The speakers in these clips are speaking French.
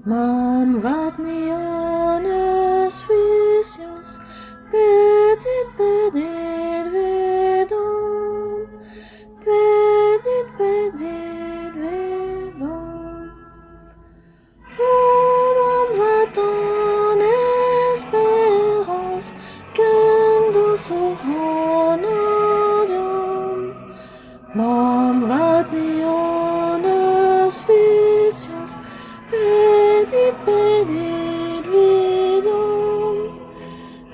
Mamm vat ni an eus viziaz, petit vedom, petit vedom. Mamm vat an Esperan, kendus an deomp. Mamm vat ni an eus viziaz, petit vedom,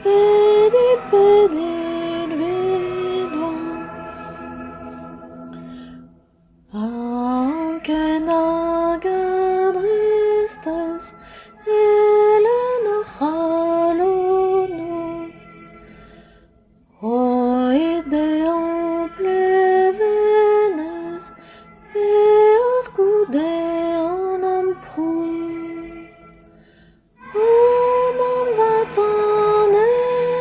petit vedom. Anken hag adrestas, elen Chaloni Prud'Homme, deomp levenez, peor goudet an amprou. Mamm vat an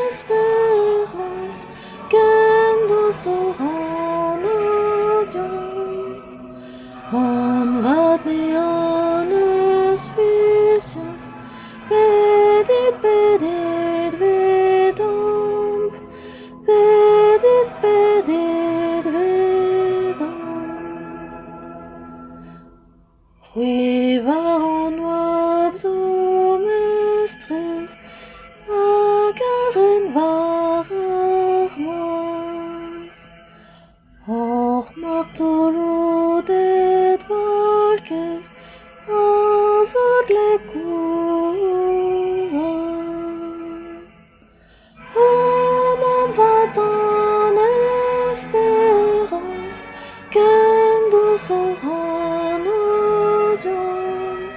Esperan, kendus an deomp. Mamm vat ni an eus viziaz, petit vedom, petit vedom. Ruiva an oab zo mestrez, hag aren war ar mar. Hor martolodet valkez, a zad lekouza. Mamm vat an Esperan, kendus an deomp.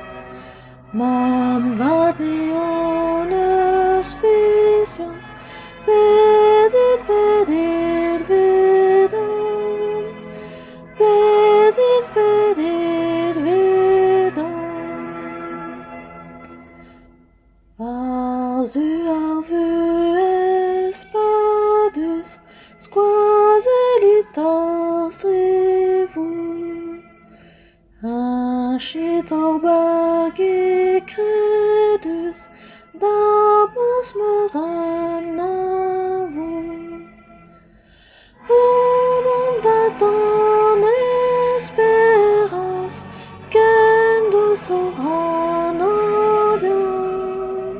Mamm vat ni an eus viziaz, petit vedom, petit vedom. Varzu ar vu espadus, skoazelit ar strevou. Un chit or bag Ecrivez-nous, d'abos meuren avou. Mamm vat an Esperan, kendus an deomp.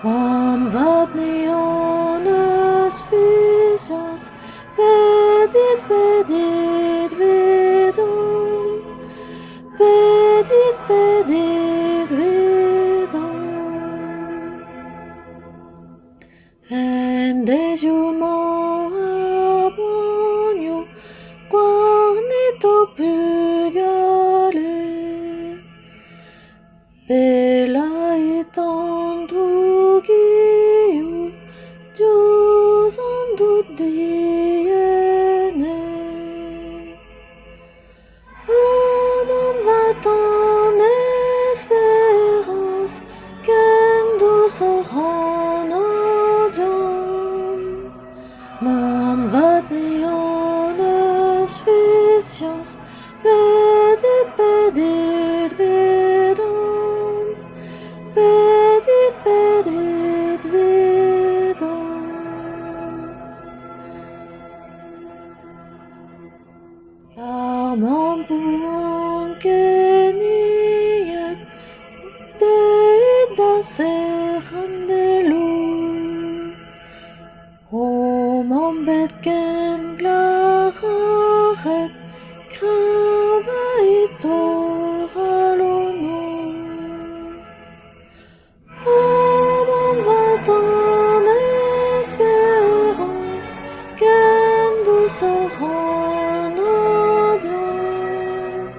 Mamm vat ni an eus viziaz, petit vedom, petit vedom. En dezioumañ a boanio, gwarnet o pugalet. Pelait an drougio, diouz an dout diennet. Mamm vat an Esperan, kendus an deomp. Mamm vat ni an eus viziaz, petit vedom, petit vedom. Dar mamm pou an keniet, deuit da serran de lou. O mamm bet ken glararet, kravait or alonou. Mamm vat an Esperan, kendus an deomp.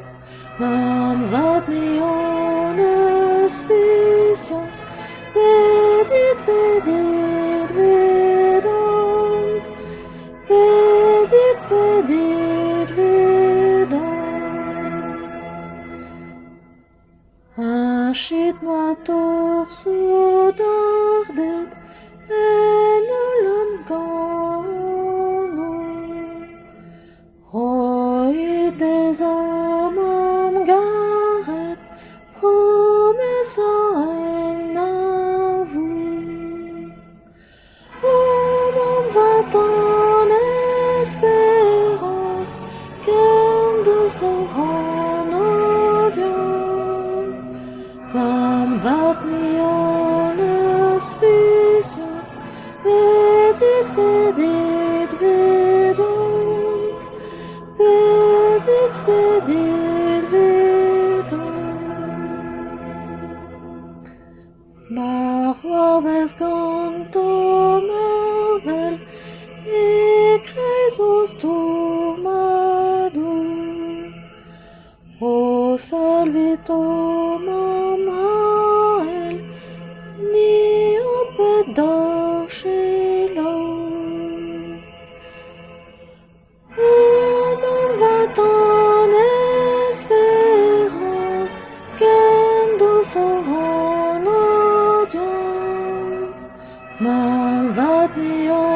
Mamm vat ni an eus viziaz, petit vedom, petit vedom. Un chit mator soudardet, en lam ganou. Roit des hommes garet, promes soranodium, Mamm vatniones vicios, vedit vedomp, vedit vedomp. Marwaves ganto mervel, Ecrivez-nous tomadum, o salvito mamael, ni opet darchelo. Mamm vatan Esperans, gant soranodium, Mamm vatnion